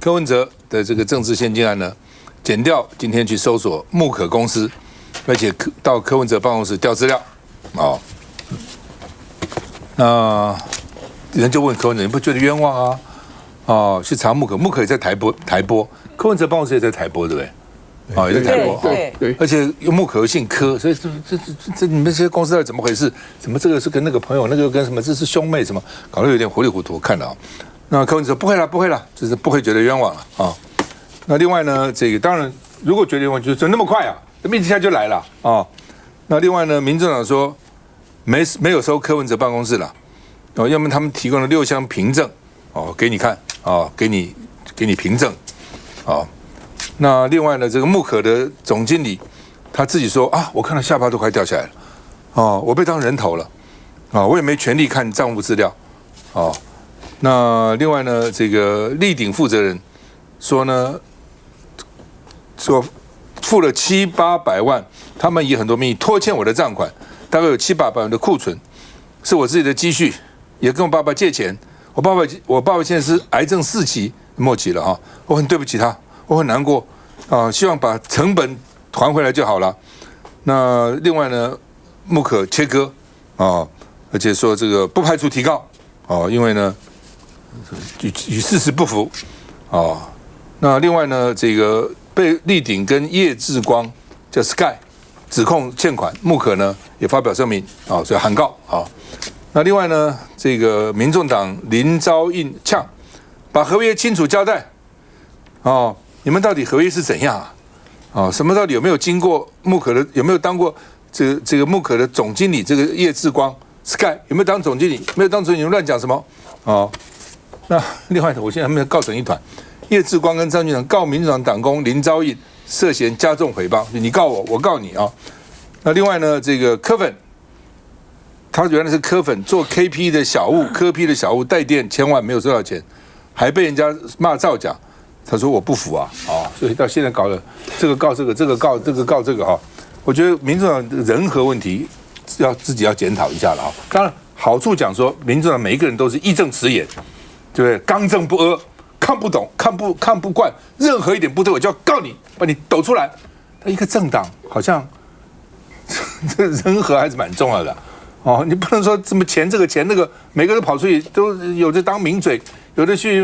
柯文哲的这个政治献金案呢，检调今天去搜索木可公司，而且到柯文哲办公室调资料，那人就问柯文哲，你不觉得冤枉啊？去查木可，木可也在台播，柯文哲办公室也在台播，对不对？也在台播，对，而且木可又姓柯，所以这你们这些公司到底怎么回事？怎么这个是跟那个朋友，那个跟什么？这是兄妹什么？搞得有点糊里糊涂，看到。那柯文哲说不会啦，就是不会觉得冤枉了啊。那另外呢，这个当然如果觉得冤枉，就那么快啊，命题下就来了啊。那另外呢，民众党说没有收柯文哲办公室了，要么他们提供了6项凭证给你看给你凭证那另外呢，这个木可的总经理他自己说我看到下巴都快掉下来了我被当人头了我也没权利看账务资料那另外呢，这个立鼎负责人说呢，说付了700-800万，他们以很多名义拖欠我的账款，大概有700-800万的库存，是我自己的积蓄，也跟我爸爸借钱。我爸爸现在是癌症4期末期了我很对不起他，我很难过希望把成本还回来就好了。那另外呢，木可切割而且说这个不排除提告因为呢与事实不符那另外呢，这个被立鼎跟叶志光叫 Sky 指控欠款，木可呢也发表声明所以函告那另外呢，这个民众党林昭印呛，把合约清楚交代你们到底合约是怎样什么到底有没有经过木可的，有没有当过这个木可的总经理？这个叶志光 Sky 有没有当总经理？没有当总经理，你们乱讲什么那另外我现在还没有告成一团，叶志光跟张局长告民主党党工林昭印涉嫌加重诽谤，你告我，我告你那另外呢，这个柯粉，他原来是柯粉做 KP 的小物，柯 P 的小物带电1000万没有收到钱，还被人家骂造假。他说我不服所以到现在搞了这个告这个，这个告这个告这个我觉得民主党人和问题自己要检讨一下了当然好处讲说，民主党每一个人都是义正辞严，对不对？刚正不阿，看不懂，看不惯，任何一点不对我就要告你，把你抖出来。他一个政党好像这人和还是蛮重要的你不能说这么钱这个钱那个，每个人跑出去都有的当名嘴，有的去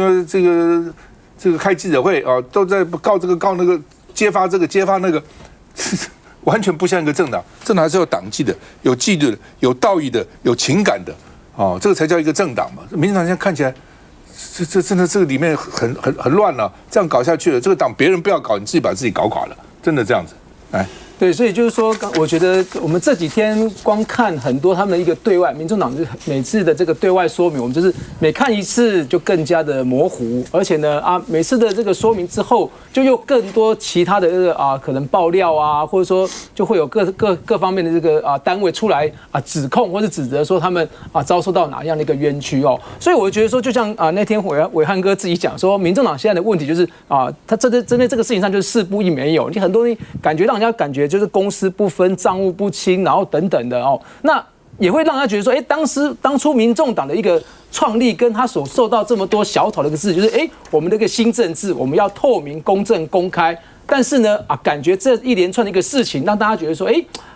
这个开记者会都在告这个告那个，揭发这个揭发那个，完全不像一个政党。政党还是有党纪的，有纪律的，有道义的，有情感的这个才叫一个政党嘛。民进党现在看起来，这真的这个里面很乱了，这样搞下去了，这个党别人不要搞，你自己把自己搞垮了，真的这样子，对，所以就是说，我觉得我们这几天光看很多他们的一个对外，民众党每次的这个对外说明，我们就是每看一次就更加的模糊，而且呢每次的这个说明之后，就又更多其他的这个可能爆料或者说就会有各方面的这个单位出来指控或者指责说他们遭受到哪样的一个冤屈所以我觉得说，就像那天伟汉哥自己讲说，民众党现在的问题就是他针对这个事情上就是事不一没有，你很多东西让人家感觉就是公私不分、账务不清，然后等等的那也会让他觉得说，当初民众党的一个创立跟他所受到这么多小讨的一个事，就是我们的一个新政治，我们要透明、公正、公开，但是呢感觉这一连串的一个事情，让大家觉得说，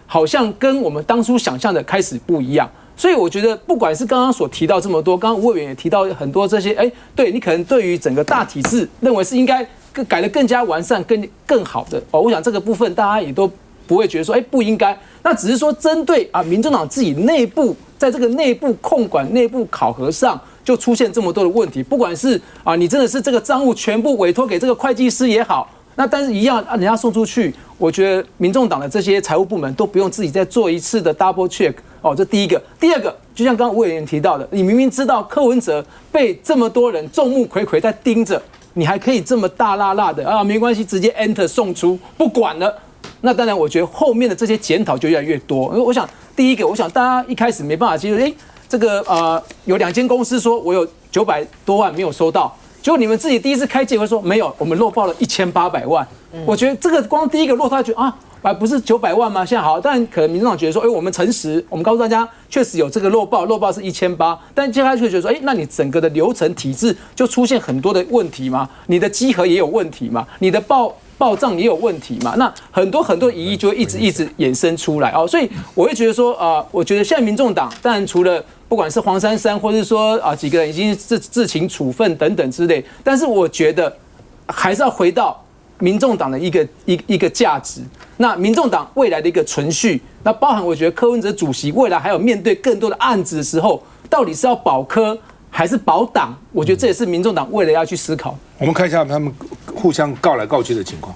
好像跟我们当初想象的开始不一样。所以我觉得，不管是刚刚所提到这么多，刚刚吴委员也提到很多这些，对你可能对于整个大体制认为是应该改得更加完善、更好的我想这个部分大家也都不会觉得说，不应该。那只是说针对民众党自己内部，在这个内部控管、内部考核上，就出现这么多的问题。不管是你真的是这个账务全部委托给这个会计师也好，那但是一样人家送出去，我觉得民众党的这些财务部门都不用自己再做一次的 double check 这第一个。第二个，就像刚刚吴委员提到的，你明明知道柯文哲被这么多人众目睽睽在盯着，你还可以这么大辣辣的没关系，直接 enter 送出不管了。那当然，我觉得后面的这些检讨就越来越多。因为我想，第一个，我想大家一开始没办法接受，这个有2间公司说我有900多万没有收到，结果你们自己第一次开记者会说没有，我们漏报了1800万。我觉得这个光第一个落，他觉得不是900万吗？现在好，但可能民众党觉得说，我们诚实，我们告诉大家确实有这个漏报是1800，但接下来就觉得说，那你整个的流程体制就出现很多的问题嘛，你的稽核也有问题嘛，你的报账也有问题嘛，那很多疑义就会一直衍生出来所以我会觉得说我觉得现在民众党当然除了不管是黄珊珊，或者说几个人已经自行处分等等之类，但是我觉得还是要回到民众党的一个价值，那民众党未来的一个存续，那包含我觉得柯文哲主席未来还有面对更多的案子的时候，到底是要保柯还是保党？我觉得这也是民众党未来要去思考。我们看一下他们互相告来告去的情况。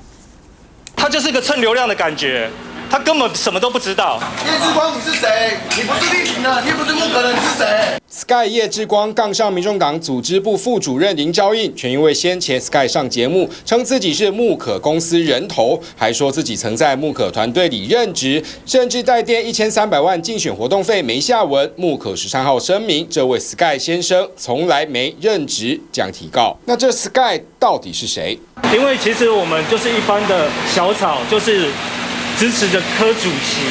他就是个蹭流量的感觉，他根本什么都不知道。叶志光，你是谁？你不是立庭的，你也不是木可的，你是谁 ？Sky 叶志光杠上民众党组织部副主任林昭印，全因为先前 Sky 上节目称自己是木可公司人头，还说自己曾在木可团队里任职，甚至带垫1300万竞选活动费没下文。木可13号声明，这位 Sky 先生从来没任职，将提告。那这 Sky 到底是谁？因为其实我们就是一般的小草，就是支持着柯主席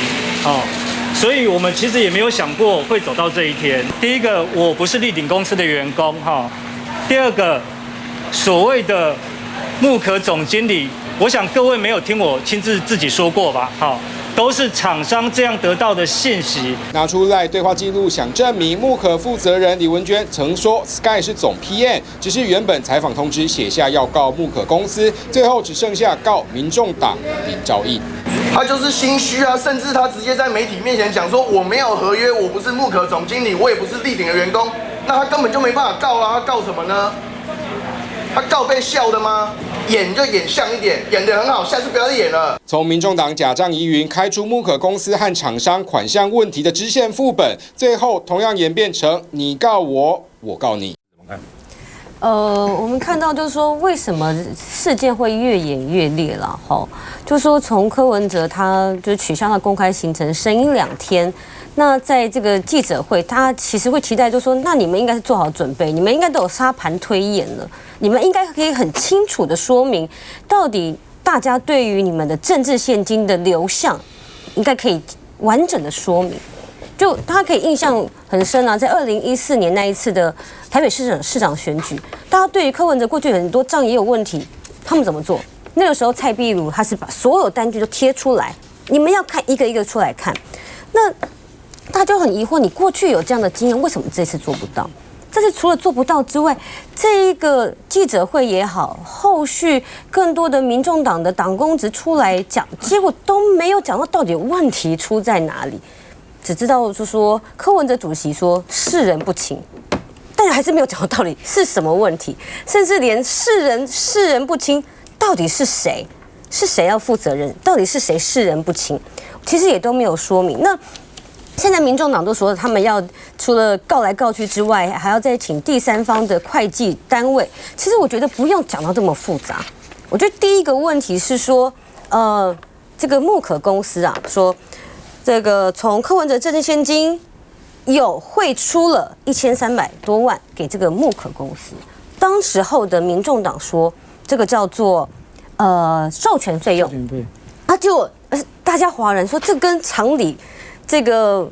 所以我们其实也没有想过会走到这一天。第一个，我不是立鼎公司的员工第二个，所谓的木可总经理，我想各位没有听我亲自自己说过吧？都是厂商这样得到的信息。拿出来对话记录，想证明木可负责人李文娟曾说 Sky 是总 PM， 只是原本采访通知写下要告木可公司，最后只剩下告民众党林昭印。他就是心虚啊，甚至他直接在媒体面前讲说我没有合约，我不是木可总经理，我也不是立鼎的员工，那他根本就没办法告他告什么呢？他告被笑的吗？演就演像一点，演得很好，下次不要再演了。从民众党假账疑云开出木可公司和厂商款项问题的支线副本，最后同样演变成你告我，我告你。我们看到就是说，为什么事件会越演越烈了？就是说从柯文哲他就取消了公开行程，声音2天。那在这个记者会，他其实会期待，就是说，那你们应该是做好准备，你们应该都有沙盘推演了，你们应该可以很清楚的说明，到底大家对于你们的政治现金的流向，应该可以完整的说明。就他可以印象很深在2014年那一次的台北市长选举，大家对于柯文哲过去很多账也有问题，他们怎么做？那个时候蔡壁如他是把所有单据都贴出来，你们要看一个一个出来看。那大家就很疑惑，你过去有这样的经验，为什么这次做不到？这次除了做不到之外，这一个记者会也好，后续更多的民众党的党公职出来讲，结果都没有讲到底问题出在哪里，只知道就说柯文哲主席说世人不清，但还是没有讲到底是什么问题，甚至连世人不清到底是谁要负责任，到底是谁世人不清，其实也都没有说明。那现在民众党都说他们要除了告来告去之外，还要再请第三方的会计单位。其实我觉得不用讲到这么复杂。我觉得第一个问题是说，这个木可公司说这个从柯文哲政治现金有汇出了1300多万给这个木可公司，当时候的民众党说这个叫做授权费用，就大家哗然说这跟常理。这个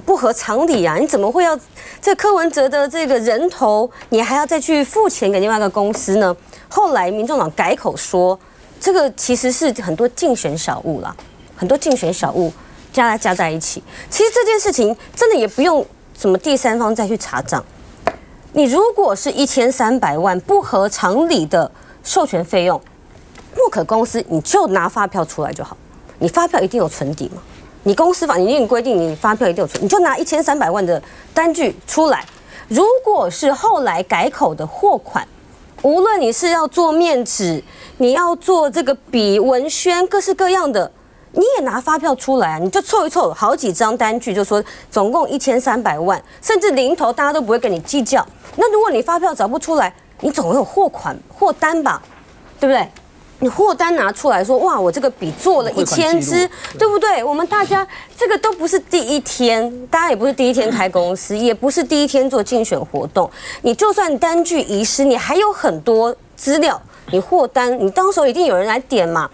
不合常理啊！你怎么会要这柯文哲的这个人头，你还要再去付钱给另外一个公司呢？后来民众党改口说，这个其实是很多竞选小物啦，很多竞选小物加在一起。其实这件事情真的也不用什么第三方再去查账。你如果是1300万不合常理的授权费用，木可公司你就拿发票出来就好，你发票一定有存底嘛。你公司法你一定规定你发票一定有存，你就拿1300万的单据出来。如果是后来改口的货款，无论你是要做面纸，你要做这个笔文宣，各式各样的，你也拿发票出来你就凑一凑好几张单据，就说总共1300万，甚至零头大家都不会跟你计较。那如果你发票找不出来，你总有货单吧，对不对？你货单拿出来说，哇，我这个笔做了1000支，对不对？我们大家这个都不是第一天，大家也不是第一天开公司，也不是第一天做竞选活动。你就算单据遗失，你还有很多资料，你货单，你到时候一定有人来点嘛。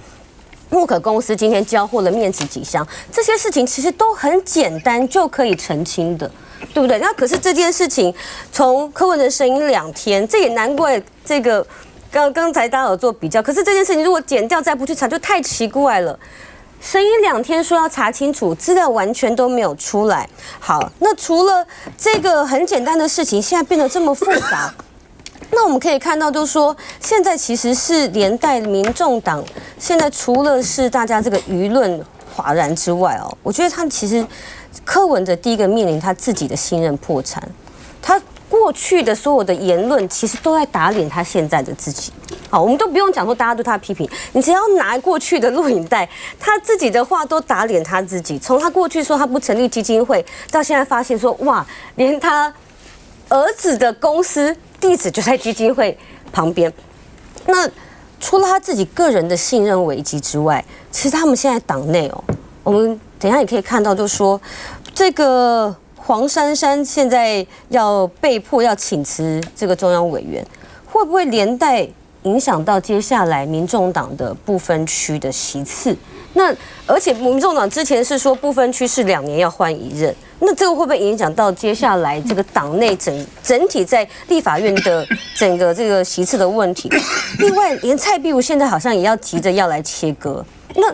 木可公司今天交货了面纸几箱，这些事情其实都很简单就可以澄清的，对不对？那可是这件事情从柯文哲声音2天，这也难怪这个刚才大家有做比较，可是这件事情如果剪掉再不去查，就太奇怪了。声音2天说要查清楚，资料完全都没有出来。好，那除了这个很简单的事情，现在变得这么复杂。那我们可以看到，就是说，现在其实是连带民众党，现在除了是大家这个舆论哗然之外哦，我觉得他其实柯文哲第一个面临他自己的信任破产，他过去的所有的言论其实都在打脸他现在的自己。好，我们都不用讲说大家对他批评，你只要拿过去的录影带，他自己的话都打脸他自己。从他过去说他不成立基金会，到现在发现说哇，连他儿子的公司地址就在基金会旁边。那除了他自己个人的信任危机之外，其实他们现在党内哦，我们等一下也可以看到，就是说这个黄珊珊现在要被迫要请辞这个中央委员，会不会连带影响到接下来民众党的不分区的席次？那而且民众党之前是说不分区是2年要换1任，那这个会不会影响到接下来这个党内整体在立法院的整个这个席次的问题？另外，连蔡壁如现在好像也要急着要来切割，那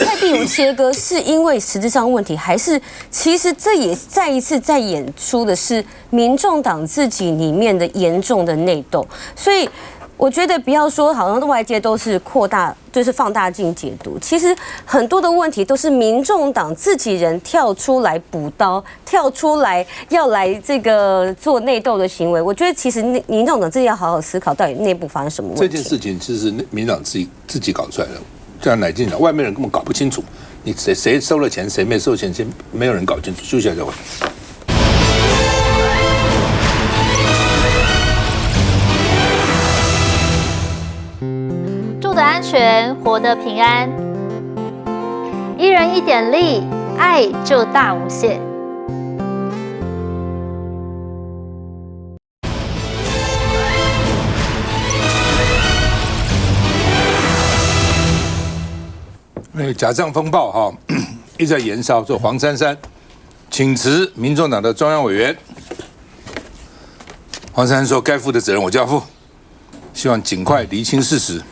蔡壁如切割是因为实质上问题，还是其实这也再一次在演出的是民众党自己里面的严重的内斗？所以我觉得不要说好像外界都是扩大，就是放大镜解读，其实很多的问题都是民众党自己人跳出来补刀，跳出来要来这个做内斗的行为。我觉得其实民众党自己要好好思考，到底内部发生什么问题。这件事情其实是民党自己搞出来的，这样乃进讲，外面人根本搞不清楚，你谁收了钱，谁没收钱，先没有人搞清楚。休息一下再回。住得安全，活得平安。一人一点力，爱就大无限。假账风暴哈，一直在延烧，说黄珊珊请辞民众党的中央委员。黄珊珊说：“该负的责任我就要负，希望尽快厘清事实。”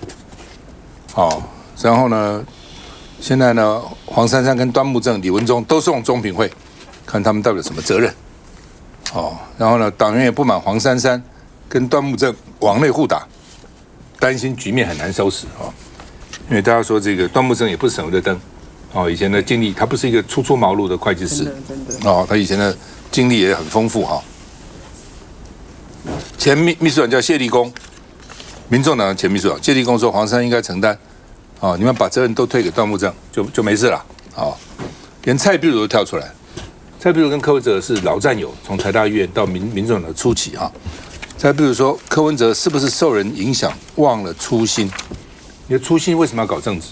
好，然后呢，现在呢，黄珊珊跟端木正、李文忠都送中评会，看他们到底有什么责任。哦，然后呢，党员也不满黄珊珊跟端木正往内互打，担心局面很难收拾啊。因为大家说这个端木正也不是省油的灯，哦，以前的经历，他不是一个初出茅庐的会计师，真的哦，他以前的经历也很丰富哈。前秘书长叫谢立功，民众党的前秘书长谢立功说黄珊应该承担，哦，你们把责任都推给端木正，就没事了，哦，连蔡壁如都跳出来，蔡壁如跟柯文哲是老战友，从台大医院到民众党的初期哈。蔡壁如说柯文哲是不是受人影响，忘了初心？你的初心为什么要搞政治？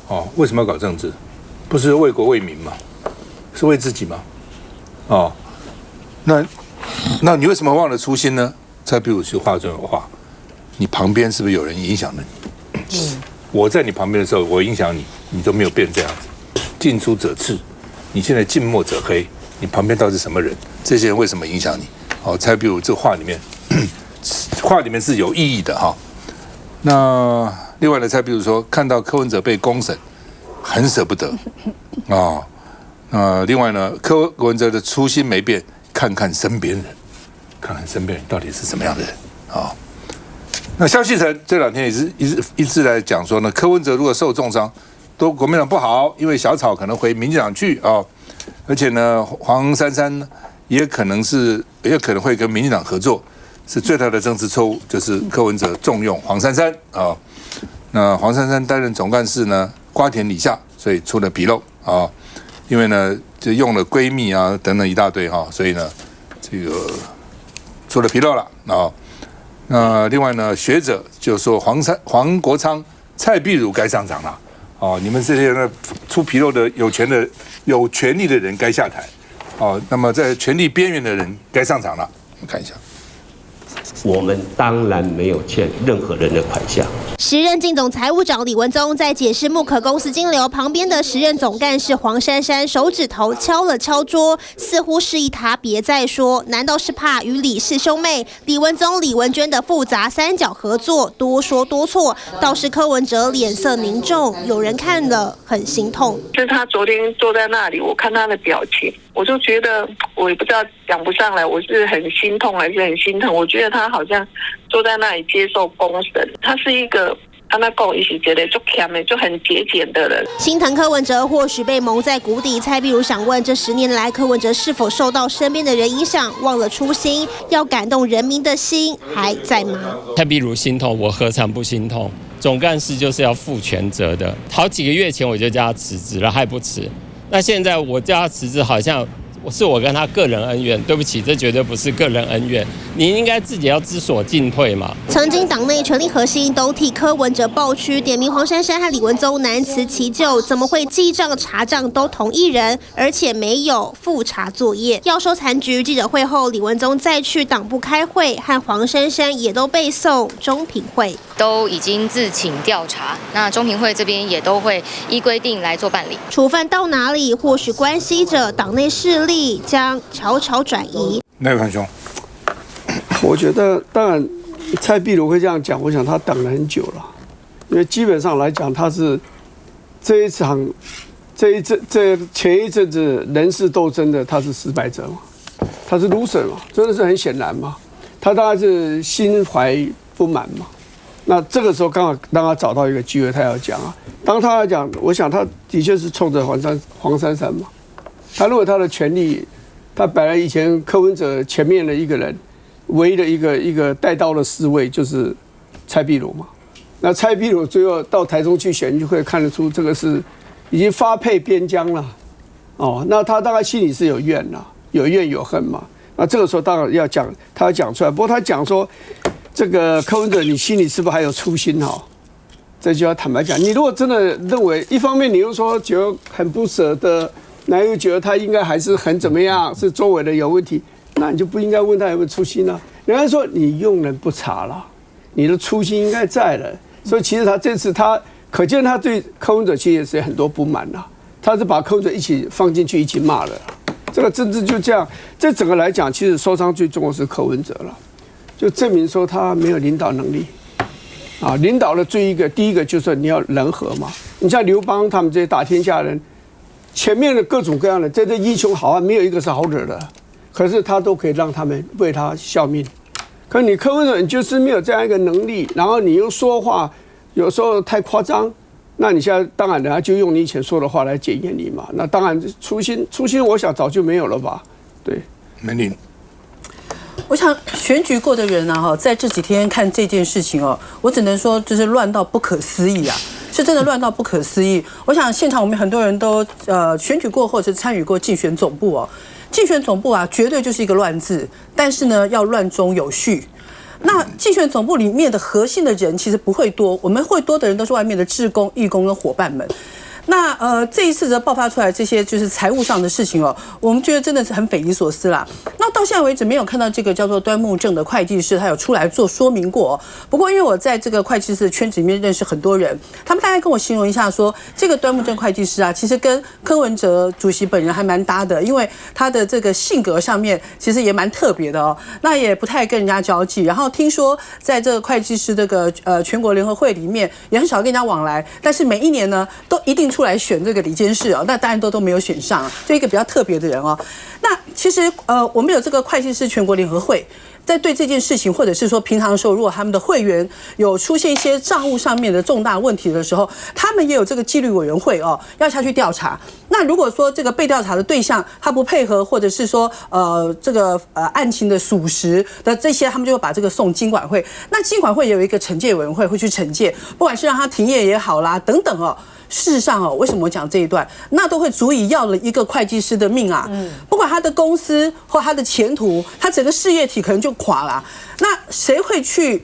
哦，为什么要搞政治？不是为国为民吗？是为自己吗？哦，那你为什么忘了初心呢？蔡壁如就话中有话，你旁边是不是有人影响了你？我在你旁边的时候，我影响你，你都没有变这样子。近朱者赤，你现在近墨者黑，你旁边到底是什么人？这些人为什么影响你？哦，蔡壁如这话里面，话里面是有意义的哈。那另外呢，蔡壁如说看到柯文哲被公审，很舍不得啊。另外呢，柯文哲的初心没变，看看身边人，看看身边人到底是什么样的人啊。那萧旭晨这2天也一直来讲说呢，柯文哲如果受重伤，对国民党不好，因为小草可能回民进党去啊。而且呢，黄珊珊也可能会跟民进党合作。是最大的政治错误，就是柯文哲重用黄珊珊啊。那黄珊珊担任总干事呢，瓜田李下，所以出了纰漏啊。因为呢，就用了闺蜜啊等等一大堆哈，所以呢，这个出了纰漏了啊。那另外呢，学者就说黄国昌、蔡壁如该上场了哦，你们这些呢出纰漏的有权力的人该下台哦。那么在权力边缘的人该上场了，我们看一下。我们当然没有欠任何人的款项。时任竞总财务长李文宗在解释木可公司金流旁边的时任总干事黄珊珊手指头敲了敲桌，似乎示意他别再说。难道是怕与李氏兄妹李文宗、李文娟的复杂三角合作多说多错？倒是柯文哲脸色凝重，有人看了很心痛。就是他昨天坐在那里，我看他的表情，我就觉得我也不知道讲不上来，我是很心痛还是很心疼。我觉得他好像坐在那里接受公审，他是一个他那跟我一起觉得就强的就很节俭的人。心疼柯文哲或许被蒙在鼓底，蔡壁如想问：这10年来柯文哲是否受到身边的人影响，忘了初心？要感动人民的心还在吗？蔡壁如心痛，我何尝不心痛？总干事就是要负全责的。好几个月前我就叫他辞职了，还不迟。那现在我叫他辞职，好像是我跟他个人恩怨。对不起，这绝对不是个人恩怨，你应该自己要知所进退嘛。曾经党内权力核心都替柯文哲抱屈，点名黄珊珊和李文宗难辞其咎，怎么会记账查账都同一人，而且没有复查作业？要收残局记者会后，李文宗再去党部开会，和黄珊珊也都被送中评会，都已经自请调查，那中评会这边也都会依规定来做办理。处分到哪里，或许关系着党内势力将悄悄转移。赖宽兄，我觉得当然蔡壁如会这样讲，我想他等了很久了，因为基本上来讲，他是这前一阵子人事斗争的，他是失败者嘛，他是 loser 嘛，真的是很显然嘛，他大概是心怀不满嘛。那这个时候刚好让他找到一个机会，他要讲啊。当他要讲，我想他的确是冲着黄珊珊嘛。他认为他的权利，他本来以前柯文哲前面的一个人，唯一的一个带刀的侍卫就是蔡壁如嘛。那蔡壁如最后到台中去选，就可以看得出这个是已经发配边疆了。哦，那他大概心里是有怨啦，有怨有恨嘛。那这个时候当然要讲，他要讲出来。不过他讲说，这个柯文哲，你心里是不是还有初心哈？这就要坦白讲，你如果真的认为，一方面你又说觉得很不舍得。那又觉得他应该还是很怎么样，是周围的有问题，那你就不应该问他有没有初心啊。人家说你用人不察了，你的初心应该在了。所以其实他这次可见他对柯文哲其实也是很多不满啦，他是把柯文哲一起放进去一起骂了。这个政治就这样，这整个来讲，其实受伤最重的是柯文哲了，就证明说他没有领导能力。啊，领导的第一个就是你要人和嘛。你像刘邦他们这些打天下人。前面的各种各样的，这英雄好汉没有一个是好惹的，可是他都可以让他们为他效命。可你柯文哲，你就是没有这样一个能力，然后你又说话有时候太夸张，那你现在当然人家就用你以前说的话来检验你嘛。那当然初心，我想早就没有了吧？对，梅玲。我想选举过的人啊，在这几天看这件事情哦，我只能说就是乱到不可思议啊。是真的乱到不可思议。我想现场我们很多人都选举过或者参与过竞选总部哦，竞选总部啊绝对就是一个乱字，但是呢要乱中有序。那竞选总部里面的核心的人其实不会多，我们会多的人都是外面的志工、义工跟伙伴们。那这一次的爆发出来这些就是财务上的事情哦，我们觉得真的是很匪夷所思啦。那到现在为止没有看到这个叫做端木正的会计师，他有出来做说明过。不过因为我在这个会计师的圈子里面认识很多人，他们大概跟我形容一下说，这个端木正会计师啊，其实跟柯文哲主席本人还蛮搭的，因为他的这个性格上面其实也蛮特别的哦。那也不太跟人家交际，然后听说在这个会计师这个全国联合会里面也很少跟人家往来，但是每一年呢都一定出来选这个理监事哦，那当然都没有选上，就一个比较特别的人哦。那其实我们有这个会计师全国联合会，在对这件事情，或者是说平常的时候，如果他们的会员有出现一些账务上面的重大问题的时候，他们也有这个纪律委员会哦，要下去调查。那如果说这个被调查的对象他不配合，或者是说这个案情的属实的这些，他们就会把这个送金管会。那金管会也有一个惩戒委员会会去惩戒，不管是让他停业也好啦，等等哦。事实上哦，为什么我讲这一段，那都会足以要了一个会计师的命啊！不管他的公司或他的前途，他整个事业体可能就垮了。那谁会去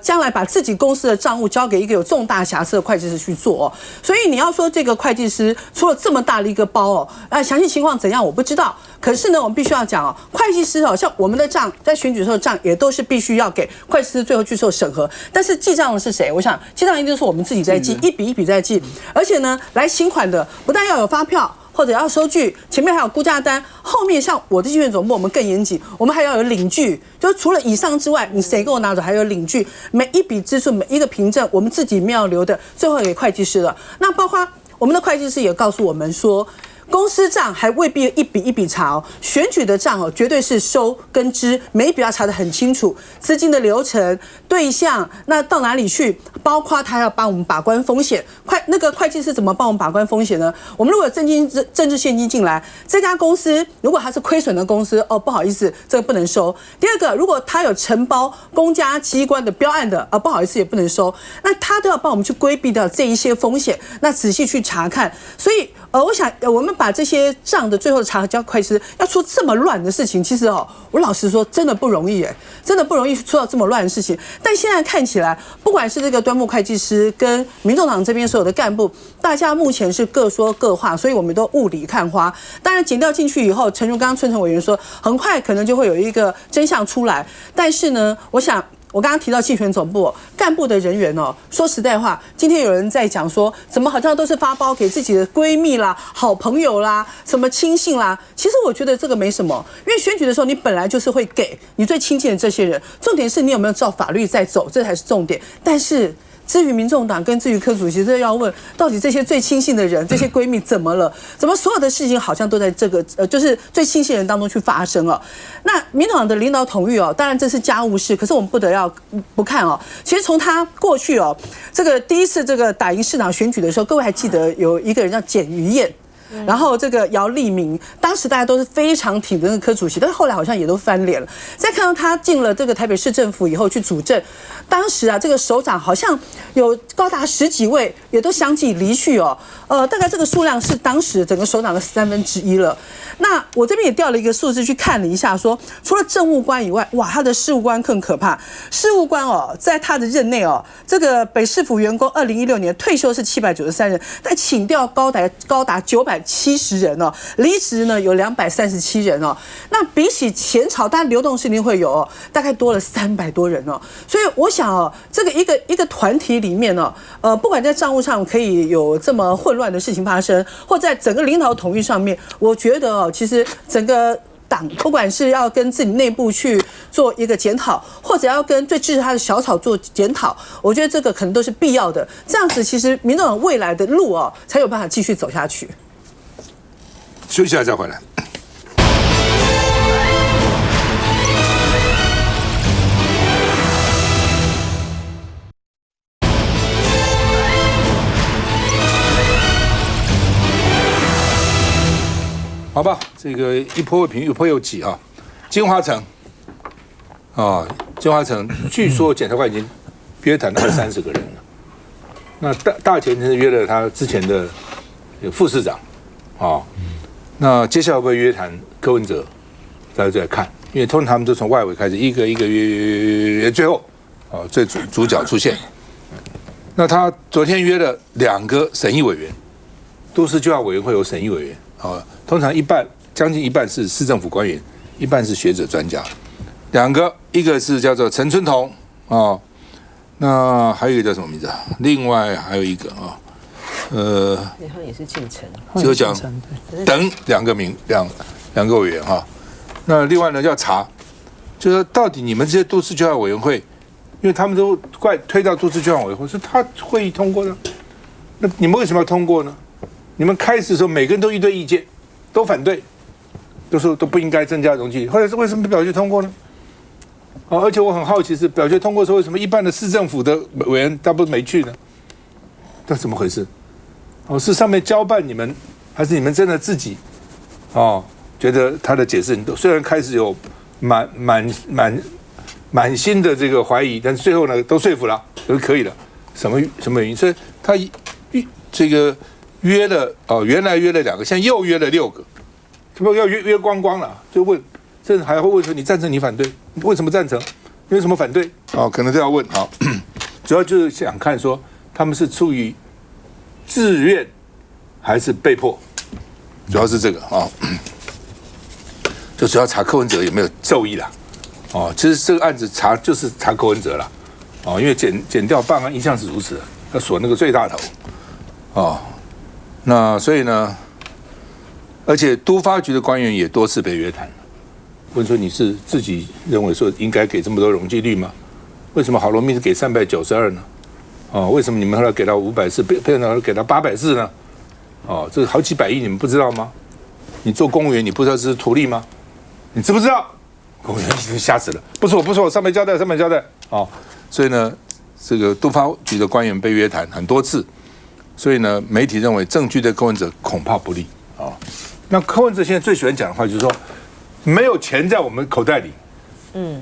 将来把自己公司的账务交给一个有重大瑕疵的会计师去做哦？所以你要说这个会计师出了这么大的一个包哦，详细情况怎样我不知道。可是呢，我们必须要讲哦，会计师哦，像我们的账在选举的时候账也都是必须要给会计师最后去做审核。但是记账的是谁？我想记账一定是我们自己在记，一笔一笔在记。而且呢，来新款的不但要有发票。或者要收据，前面还有估价单，后面像我的竞选总部，我们更严谨，我们还要有领据，就是除了以上之外，你谁给我拿走，还有领据，每一笔支出，每一个凭证，我们自己要留的，最后给会计师了。那包括我们的会计师也告诉我们说。公司账还未必一笔一笔查哦，选举的账哦，绝对是收跟支，每一笔要查得很清楚，资金的流程、对象，那到哪里去，包括他要帮我们把关风险。那个会计师怎么帮我们把关风险呢？我们如果有政治现金进来，这家公司如果它是亏损的公司，哦，不好意思，这个不能收。第二个，如果他有承包公家机关的标案的，不好意思，也不能收。那他都要帮我们去规避掉这一些风险，那仔细去查看。所以，我想我们把这些账的最后查核交会计师，要出这么乱的事情，其实我老实说，真的不容易真的不容易出到这么乱的事情。但现在看起来，不管是这个端木会计师跟民众党这边所有的干部，大家目前是各说各话，所以我们都雾里看花。当然，检调进去以后，诚如刚刚春成委员说，很快可能就会有一个真相出来。但是呢，我想。我刚刚提到竞选总部干部的人员说实在话，今天有人在讲说，怎么好像都是发包给自己的闺蜜啦、好朋友啦、什么亲信啦。其实我觉得这个没什么，因为选举的时候你本来就是会给你最亲近的这些人，重点是你有没有照法律在走，这才是重点。但是至于民众党跟至于柯主席，这要问到底这些最亲信的人、这些闺蜜怎么了？怎么所有的事情好像都在这个就是最亲信人当中去发生那民众党的领导统御当然这是家务事，可是我们不得要不看其实从他过去这个第一次这个打赢市长选举的时候，各位还记得有一个人叫简于晏。然后这个姚立明，当时大家都是非常挺的那个柯主席，但是后来好像也都翻脸了。再看到他进了这个台北市政府以后去主政，当时这个首长好像有高达10几位，也都相继离去大概这个数量是当时整个首长的1/3了。那我这边也调了一个数字去看了一下，说除了政务官以外，哇，他的事务官更可怕。事务官在他的任内这个北市府员工2016年退休是793人，但请调高达970人离职呢有237人那比起前朝，当然流动性一定会有大概多了300多人所以我想这个一个团体里面不管在账务上可以有这么混乱的事情发生，或在整个领导统御上面，我觉得其实整个党不管是要跟自己内部去做一个检讨，或者要跟最支持他的小草做检讨，我觉得这个可能都是必要的。这样子，其实民众党未来的路才有办法继续走下去。休息一下再回来。好吧，这个一波未平，一波又起金华城金华城据说检察官已经约谈到30个人了。那大前提是约了他之前的副市长那接下来会不会约谈柯文哲？大家再看，因为通常他们都从外围开始，一个一个约，最后最主角出现。那他昨天约了2个审议委员，都市计划委员会有审议委员通常将近一半是市政府官员，一半是学者专家。2个，一个是叫做陈春同那还有一个叫什么名字另外还有一个他也是进城，就讲等2个委员那另外呢要查，就是说到底你们这些都市计划委员会，因为他们都怪推到都市计划委员会，是他会议通过的，那你们为什么要通过呢？你们开始的时候每个人都一堆意见，都反对，都说都不应该增加容积率，后来是为什么表决通过呢？而且我很好奇是表决通过的时候，为什么一般的市政府的委员他不没去呢？这怎么回事？是上面交办你们，还是你们真的自己觉得他的解释虽然开始有满心的这个怀疑，但是最后呢都说服了，都可以了。什么原因？所以他这个约了原来约了2个，现在又约了6个，是不是要约光了？就问，甚至还会问说你赞成你反对？为什么赞成？为什么反对？可能都要问主要就是想看说他们是出于自愿还是被迫，主要是这个就主要查柯文哲有没有奏议啦。哦，其实这个案子就是查柯文哲啦。哦，因为检调办案一向是如此，要锁那个最大头。哦，那所以呢，而且都发局的官员也多次被约谈。问说你是自己认为说应该给这么多容积率吗？为什么郝龙斌是给392呢？哦，为什么你们后来给到540，佩恩给到840呢？哦，这个好几百亿，你们不知道吗？你做公务员，你不知道这是图利吗？你知不知道？公务员已经吓死了，不错，上面交代。哦，所以呢，这个都发局的官员被约谈很多次，所以呢，媒体认为证据对柯文哲恐怕不利啊。哦，那柯文哲现在最喜欢讲的话就是说，没有钱在我们口袋里。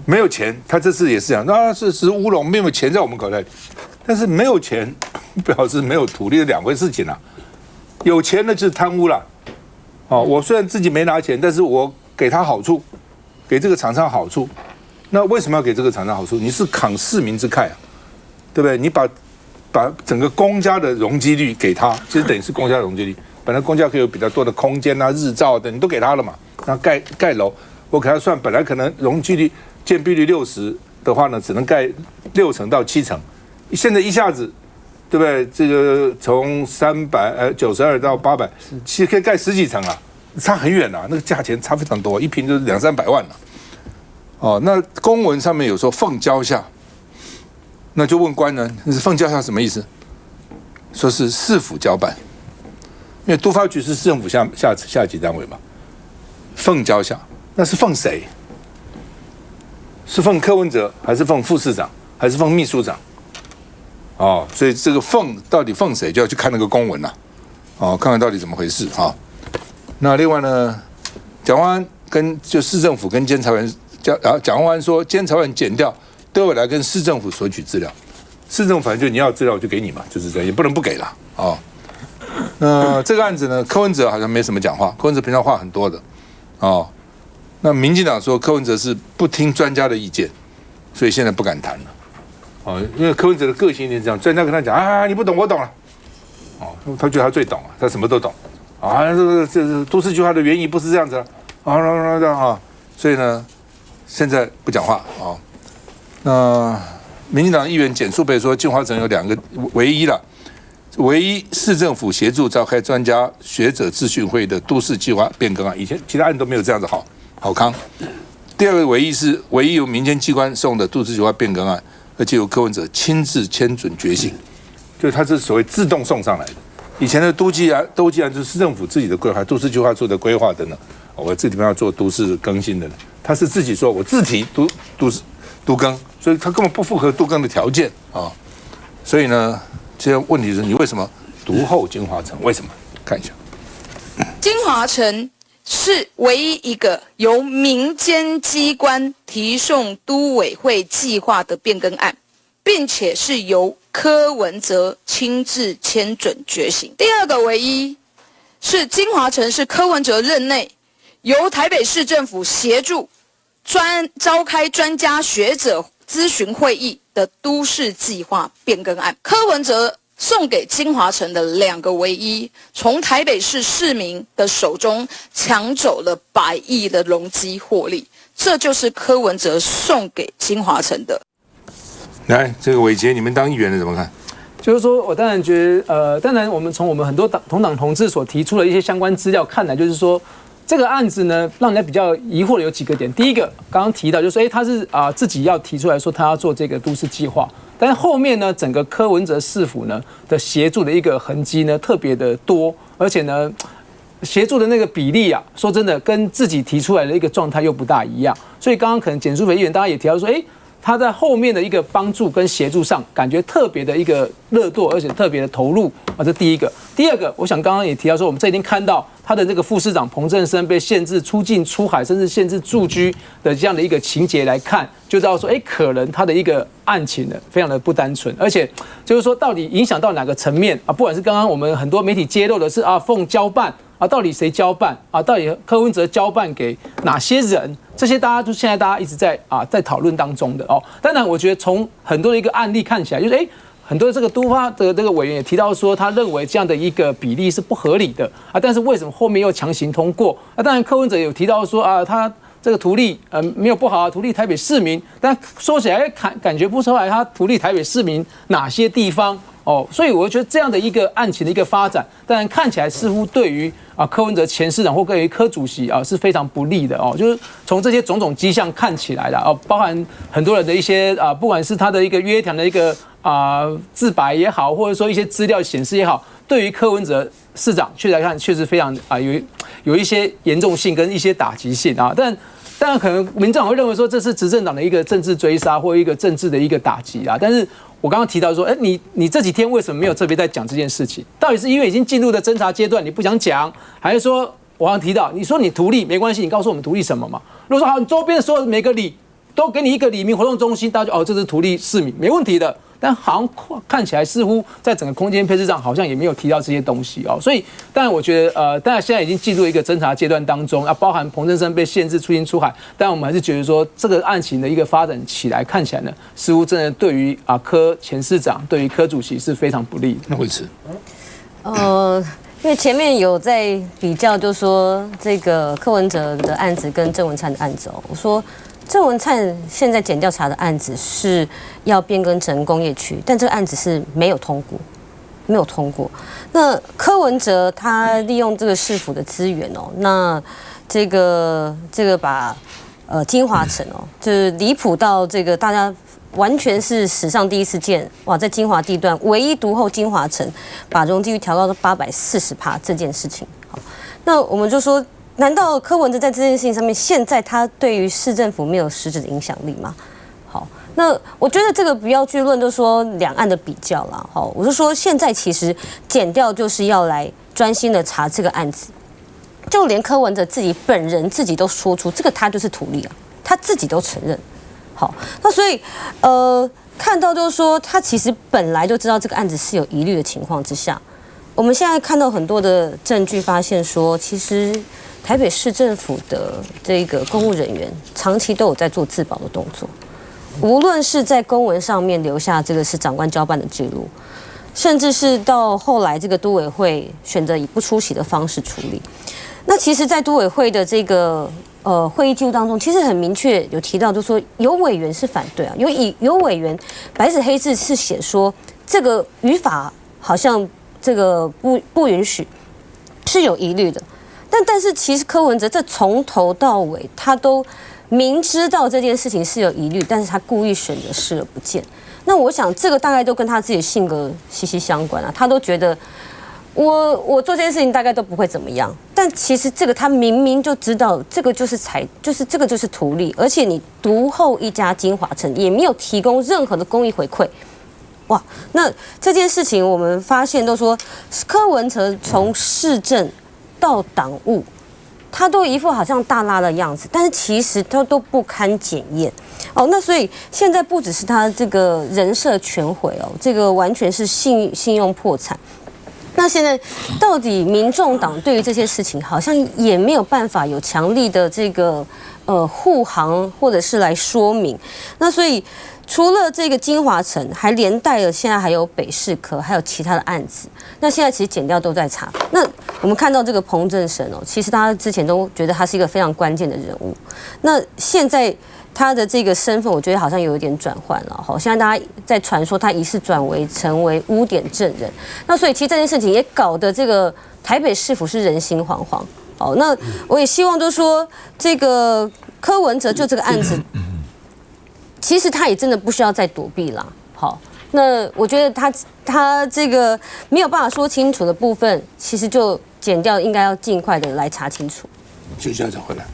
没有钱，他这次也是讲，那是乌龙，没有钱在我们口袋里，但是没有钱表示没有土地是两回事情啊。有钱的就是贪污了。哦，我虽然自己没拿钱，但是我给他好处，给这个厂商好处。那为什么要给这个厂商好处？你是扛市民之慨啊，对不对？你把整个公家的容积率给他，其实等于是公家的容积率。本来公家可以有比较多的空间啊、日照等，你都给他了嘛。那盖楼。我给他算，本来可能容积率建蔽率60的话呢，只能盖6成到7成，现在一下子，对不对？这个从392到800，其实可以盖10几层啊，差很远啊，那个价钱差非常多，一坪就是200-300万了。哦，那公文上面有说奉交下，那就问官人，那是奉交下什么意思？说是市府交办，因为都发局是市政府下级单位嘛，奉交下。那是奉谁？是奉柯文哲，还是奉副市长，还是奉秘书长？哦，所以这个奉到底奉谁，就要去看那个公文啦。哦，看看到底怎么回事哈。那另外呢，蒋万安跟市政府跟监察院蒋万安说，监察院检调都会来跟市政府索取资料，市政府反正就你要资料我就给你嘛，就是这样，也不能不给了哦。那这个案子呢，柯文哲好像没什么讲话，柯文哲平常话很多的哦。那民进党说柯文哲是不听专家的意见，所以现在不敢谈了。哦，因为柯文哲的个性是这样，专家跟他讲啊，你不懂，我懂了。哦，他觉得他最懂啊，他什么都懂。啊，这都市计划的原意不是这样子啊，所以呢，现在不讲话啊。那民进党议员简素培说，金华城有2个唯一市政府协助召开专家学者咨询会的都市计划变更案，以前其他案都没有这样子好康。第二个唯一由民间机关送的都市计划变更案，而且由柯文哲亲自签准决信，就是他是所谓自动送上来的。以前的都计案就是市政府自己的规划，都市计划做的规划等等，我这地方要做都市更新的，他是自己说我自提都更，所以他根本不符合都更的条件啊。所以呢，这些问题是你为什么独后金华城？为什么？看一下，金华城是唯一一个由民间机关提送都委会计划的变更案，并且是由柯文哲亲自签准决行。第二个唯一是金华城是柯文哲任内由台北市政府协助召开专家学者咨询会议的都市计划变更案。柯文哲送给金华城的2个唯一，从台北市市民的手中抢走了100亿的容积获利，这就是柯文哲送给金华城的。来，这个伟杰，你们当议员的怎么看？就是说我当然觉得，当然我们从我们很多同党同志所提出的一些相关资料看来，就是说这个案子呢，让人家比较疑惑的有几个点。第一个，刚刚提到就是说，他是自己要提出来说他要做这个都市计划，但是后面呢，整个柯文哲市府呢的协助的一个痕迹呢特别的多，而且呢，协助的那个比例啊，说真的跟自己提出来的一个状态又不大一样。所以刚刚可能简淑培议员大家也提到说，他在后面的一个帮助跟协助上，感觉特别的一个热度，而且特别的投入啊，这第一个。第二个，我想刚刚也提到说，我们这已经看到他的这个副市长彭正生被限制出境、出海，甚至限制住居的这样的一个情节来看，就知道说，可能他的一个案情呢，非常的不单纯，而且就是说，到底影响到哪个层面啊？不管是刚刚我们很多媒体揭露的是奉交办。到底谁交办到底柯文哲交办给哪些人？这些现在大家一直在讨论当中的哦。当然，我觉得从很多的一个案例看起来，就是很多这个都发的这个委员也提到说，他认为这样的一个比例是不合理的但是为什么后面又强行通过？当然柯文哲有提到说他这个图利没有不好啊，图利台北市民，但说起来感觉不出来他图利台北市民哪些地方哦，所以我觉得这样的一个案情的一个发展，当然看起来似乎对于柯文哲前市长或对于柯主席是非常不利的哦，就是从这些种种迹象看起来了哦，包含很多人的一些不管是他的一个约谈的一个自白也好，或者说一些资料显示也好，对于柯文哲市长来看确实非常有一些严重性跟一些打击性啊，但当然可能民众会认为说这是执政党的一个政治追杀或一个政治的一个打击啊，但是我刚刚提到说，你这几天为什么没有特别在讲这件事情？到底是因为已经进入了侦查阶段，你不想讲，还是说我刚刚提到你说你图利没关系，你告诉我们图利什么嘛？如果说好，你周边所有每个里都给你一个里民活动中心，大家就这是图利市民，没问题的。但好像看起来似乎在整个空间配置上好像也没有提到这些东西哦，所以当然我觉得当然现在已经进入一个侦查阶段当中，包含彭真生被限制出境出海，但我们还是觉得说这个案情的一个发展起来看起来呢，似乎真的对于柯前市长对于柯主席是非常不利的。那会是因为前面有在比较，就说这个柯文哲的案子跟郑文灿的案子哦，我说。郑文灿现在检调查的案子是要变更成工业区，但这个案子是没有通过。那柯文哲他利用这个市府的资源哦，那这个把金华城哦，就是离谱到这个大家完全是史上第一次见哇，在金华地段唯一独后金华城把容积率调高到840%这件事情。好，那我们就说。难道柯文哲在这件事情上面，现在他对于市政府没有实质的影响力吗？好，那我觉得这个不要去论，就说两岸的比较啦。好，我就说现在其实检调就是要来专心的查这个案子，就连柯文哲自己本人自己都说出这个他就是图利啊，他自己都承认。好，那所以看到就是说他其实本来就知道这个案子是有疑虑的情况之下，我们现在看到很多的证据，发现说其实。台北市政府的这个公务人员长期都有在做自保的动作，无论是在公文上面留下这个是长官交办的记录，甚至是到后来这个都委会选择以不出席的方式处理。那其实，在都委会的这个会议记录当中，其实很明确有提到，就是说有委员是反对啊，有委员白纸黑字是写说这个语法好像这个不允许，是有疑虑的。但是其实柯文哲这从头到尾他都明知道这件事情是有疑虑，但是他故意选择视而不见。那我想这个大概都跟他自己的性格息息相关啊。他都觉得我做这件事情大概都不会怎么样，但其实这个他明明就知道这个就是这个就是图利，而且你独后一家金华城也没有提供任何的公益回馈。哇，那这件事情我们发现都说柯文哲从市政到党务，他都一副好像大拉的样子，但是其实他都不堪检验哦。那所以现在不只是他这个人设全毁哦，这个完全是信用破产。那现在到底民众党对于这些事情好像也没有办法有强力的这个护航或者是来说明。那所以除了这个金华城，还连带了现在还有北市科，还有其他的案子。那现在其实检调都在查。那我们看到这个彭正生哦，其实大家之前都觉得他是一个非常关键的人物。那现在他的这个身份，我觉得好像有一点转换了。好，现在大家在传说他疑似成为污点证人。那所以其实这件事情也搞得这个台北市府是人心惶惶。哦，那我也希望就是说，这个柯文哲就这个案子。其实他也真的不需要再躲避啦。好，那我觉得他这个没有办法说清楚的部分，其实就检调应该要尽快的来查清楚。休息一下再回来。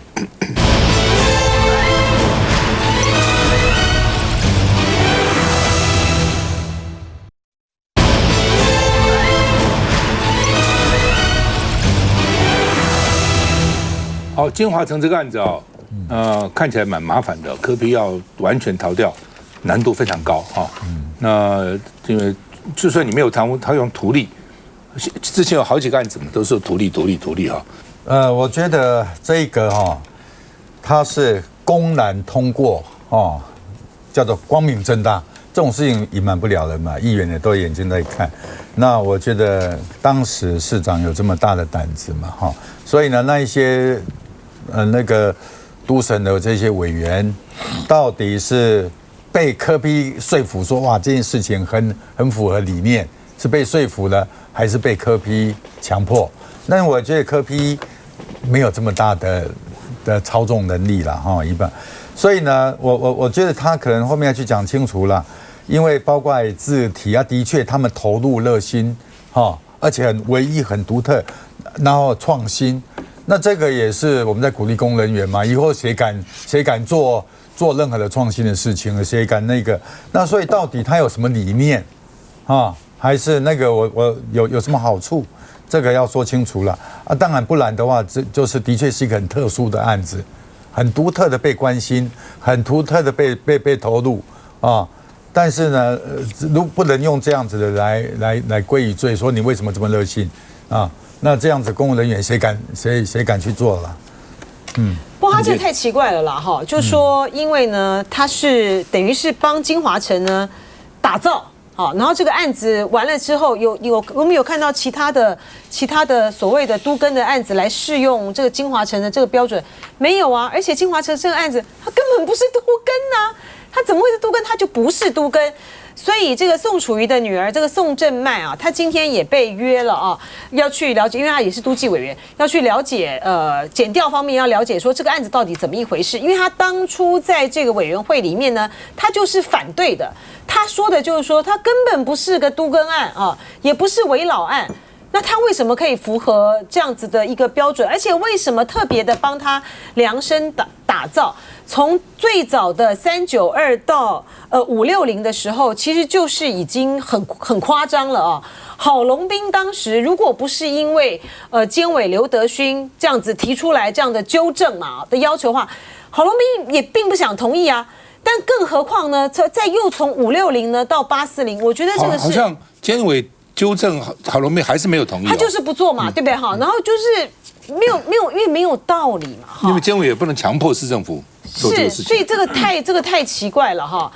好，金华城这个案子看起来蛮麻烦的，柯 P 要完全逃掉，难度非常高哈。那因为就算你没有贪污，他用图利，之前有好几个案子嘛，都是图利哈。我觉得这个它是公然通过叫做光明正大，这种事情隐瞒不了人嘛，议员也都眼睛在看。那我觉得当时市长有这么大的胆子嘛所以呢，那一些那个都审的这些委员，到底是被柯 P 说服说哇这件事情很符合理念，是被说服了，还是被柯 P 强迫？那我觉得柯 P 没有这么大的操纵能力了哈，一般。所以呢，我觉得他可能后面要去讲清楚了，因为包括字体啊，的确他们投入热心哈，而且很唯一、很独特，然后创新。那这个也是我们在鼓励公人员嘛，以后谁敢做任何的创新的事情，谁敢那个？那所以到底他有什么理念啊？还是那个我有什么好处？这个要说清楚了啊！当然不然的话，这就是的确是一个很特殊的案子，很独特的被关心，很独特的被投入啊。但是呢，如不能用这样子的来归于罪，说你为什么这么热心啊？那这样子公务人员谁敢去做了？不过他这太奇怪了啦哈，就说因为呢，他是等于是帮金华城呢打造。好，然后这个案子完了之后，我们有看到其他的所谓的都更的案子来适用这个金华城的这个标准，没有啊。而且金华城这个案子，它根本不是都更啊，它怎么会是都更？它就不是都更。所以这个宋楚瑜的女儿，这个宋正迈啊，她今天也被约了啊，要去了解，因为她也是都计委员，要去了解检调方面要了解说这个案子到底怎么一回事。因为她当初在这个委员会里面呢，她就是反对的，她说的就是说她根本不是个都更案啊，也不是危老案。那他为什么可以符合这样子的一个标准？而且为什么特别的帮他量身打造？从最早的392到560的时候，其实就是已经很夸张了啊。郝龙斌当时如果不是因为监委刘德勋这样子提出来这样的纠正嘛的要求的话，郝龙斌也并不想同意啊。但更何况呢，再又从560呢到840，我觉得这个是好像监委纠正郝龙斌还是没有同意，他就是不做嘛，对不对哈？然后就是没有，因为没有道理嘛，因为监委也不能强迫市政府做这个事情，所以这个太奇怪了哈。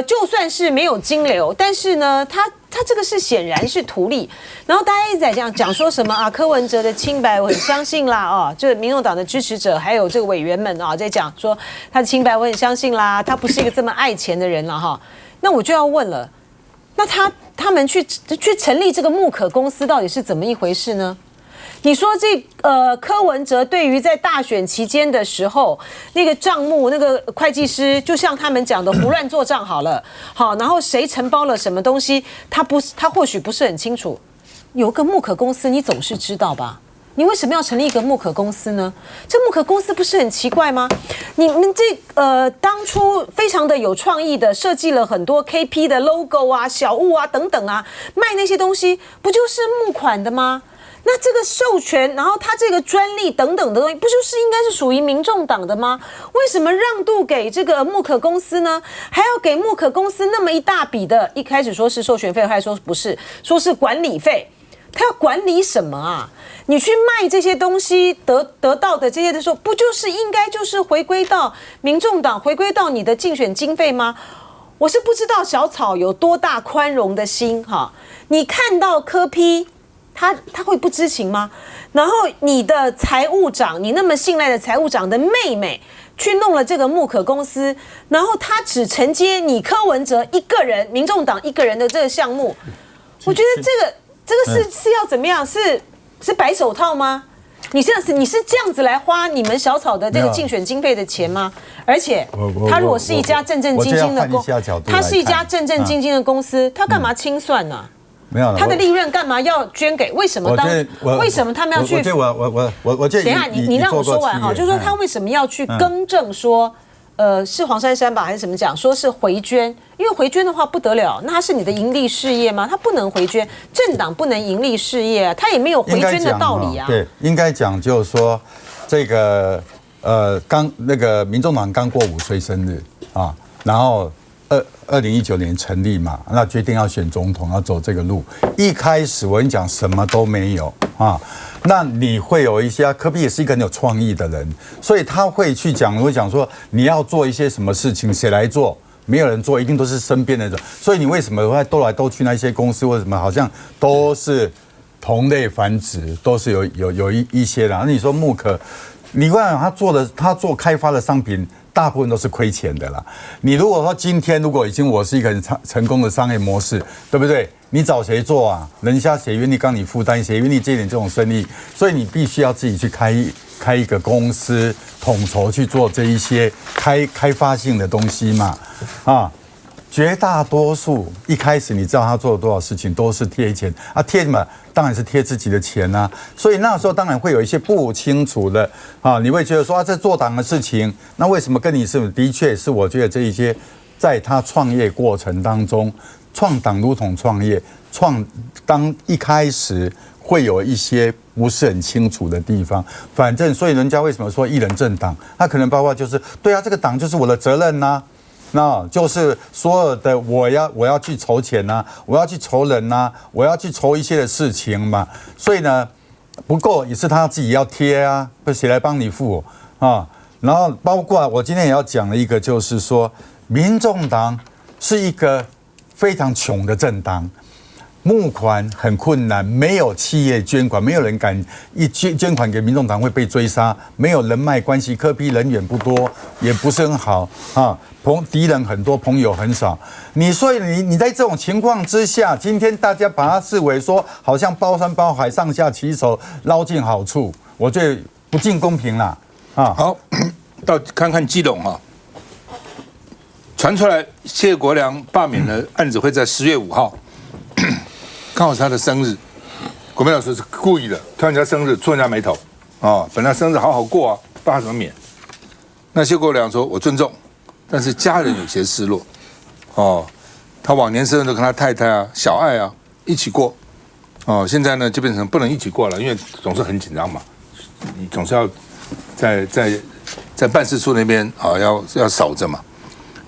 就算是没有金流，但是呢，他这个是显然是图利。然后大家一直在讲说什么啊，柯文哲的清白我很相信啦啊，这民众党的支持者还有这个委员们啊，在讲说他的清白我很相信啦，他不是一个这么爱钱的人了哈。那我就要问了。那他们去成立这个木可公司到底是怎么一回事呢？你说柯文哲对于在大选期间的时候那个账目那个会计师，就像他们讲的胡乱做账好了，好，然后谁承包了什么东西，他或许不是很清楚。有个木可公司，你总是知道吧？你为什么要成立一个木可公司呢？这木可公司不是很奇怪吗？你们当初非常的有创意的设计了很多 KP 的 logo 啊、小物啊等等啊，卖那些东西不就是募款的吗？那这个授权，然后它这个专利等等的东西，不就是应该是属于民众党的吗？为什么让渡给这个木可公司呢？还要给木可公司那么一大笔的？一开始说是授权费，后来说不是，说是管理费。他要管理什么啊？你去卖这些东西得到的这些的时候，不就是应该就是回归到民众党，回归到你的竞选经费吗？我是不知道小草有多大宽容的心哈。你看到柯 P， 他会不知情吗？然后你的财务长，你那么信赖的财务长的妹妹去弄了这个木可公司，然后他只承接你柯文哲一个人，民众党一个人的这个项目，我觉得这个是要怎么样？是白手套吗？你是这样子来花你们小草的这个竞选经费的钱吗？而且他如果是一家正正经经的公司，他是一家正正经经的公司，他干嘛清算呢？没有，他的利润干嘛要捐给？为什么他们要去？我等一下，你让我说完哈，就是说他为什么要去更正说？是黄珊珊吧，还是什么讲？说是回捐，因为回捐的话不得了，那它是你的盈利事业吗？它不能回捐，政党不能盈利事业啊，它也没有回捐的道理啊。对，应该讲就是说，这个那个民众党刚过5岁生日啊，然后2019年成立嘛，那决定要选总统，要走这个路。一开始我跟你讲，什么都没有啊。那你会有一些柯 P 也是一个很有创意的人，所以他会去讲，会讲说你要做一些什么事情，谁来做？没有人做，一定都是身边的人。所以你为什么会兜来兜去那些公司或者什么，好像都是同类繁殖，都是有一些的。那你说木可你看他做开发的商品，大部分都是亏钱的啦。你如果说今天如果已经我是一个很成功的商业模式，对不对？你找谁做啊？人家谁愿意帮你负担，谁愿意接点这种生意？所以你必须要自己去开一个公司，统筹去做这一些开发性的东西嘛，啊。绝大多数一开始你知道他做了多少事情，都是贴钱啊，贴嘛，当然是贴自己的钱啊。所以那时候当然会有一些不清楚的啊，你会觉得说这做党的事情，那为什么跟你是？的确是，我觉得这一些在他创业过程当中，创党如同创业，当一开始会有一些不是很清楚的地方。反正所以人家为什么说一人政党，他可能包括就是对啊，这个党就是我的责任呐。那就是所有的我要去筹钱呐，我要去筹人呐，我要去筹一些的事情嘛。所以呢，不够也是他自己要贴啊，不谁来帮你付啊？然后包括我今天也要讲的一个，就是说，民众党是一个非常穷的政党。募款很困难，没有企业捐款，没有人敢一捐款给民众党会被追杀，没有人脉关系，科批人员不多，也不是很好啊，敌人很多，朋友很少。所以你在这种情况之下，今天大家把它视为说，好像包山包海，上下其手，捞尽好处，我觉得不尽公平啦啊！好，到看看基隆哈，传出来谢国良罢免的案子会在10月5号。刚好是他的生日，国民党说是故意的，挑人家生日戳人家眉头啊！本来生日好好过啊，不知道怎么免。那谢国良说：“我尊重，但是家人有些失落哦。他往年生日都跟他太太啊、小爱啊一起过哦，现在呢就变成不能一起过了，因为总是很紧张嘛，你总是要在办事处那边啊要守着嘛。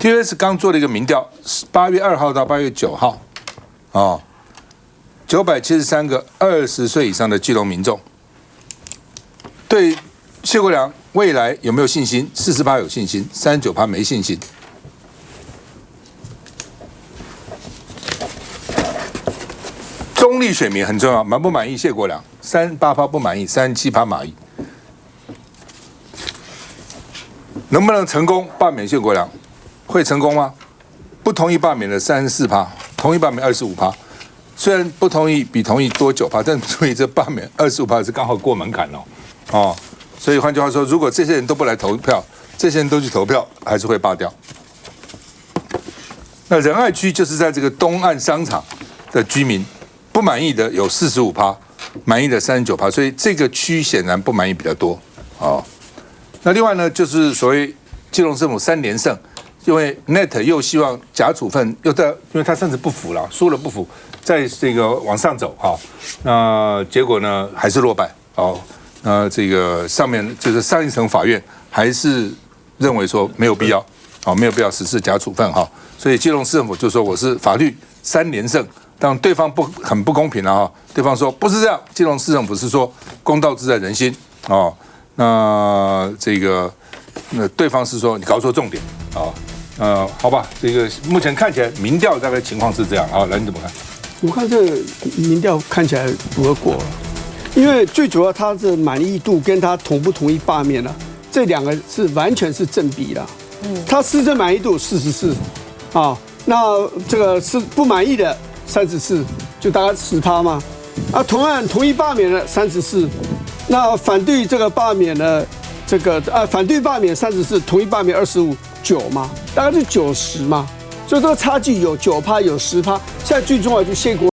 TVS 刚做了一个民调，8月2号到8月9号啊。973个20岁以上的基隆民众对谢国良未来有没有信心？40%有信心，39%没信心。中立选民很重要，满不满意谢国良？38%不满意，37%满意。能不能成功罢免谢国良？会成功吗？不同意罢免的34%，同意罢免25%。虽然不同意比同意多9%，但注意这罢免25%是刚好过门槛哦。所以换句话说，如果这些人都不来投票，这些人都去投票，还是会罢掉。那仁爱区就是在这个东岸商场的居民不满意的有45%，满意的39%，所以这个区显然不满意比较多哦。那另外呢，就是所谓基隆政府3连胜。因为 Net 又希望假处分，因为他甚至不服了，输了不服，在这个往上走哈，那结果呢还是落败哦。那这个上面就是上一层法院还是认为说没有必要，没有必要实施假处分哈。所以基隆市政府就说我是法律3连胜，但对方很不公平了哈。对方说不是这样，基隆市政府是说公道自在人心哦。那这个对方是说你搞错重点啊。好吧，这个目前看起来民调大概情况是这样啊，来你怎么看？我看这个民调看起来不会过了，因为最主要他的满意度跟他同不同意罢免了，这两个是完全是正比的。他施政满意度44啊，那这个是不满意的34，就大概10%嘛。啊，同样同意罢免的34，那反对这个罢免的这个反对罢免34，同意罢免25.9嘛，大概是90嘛，所以这个差距有9%有10%。现在最重要就是谢国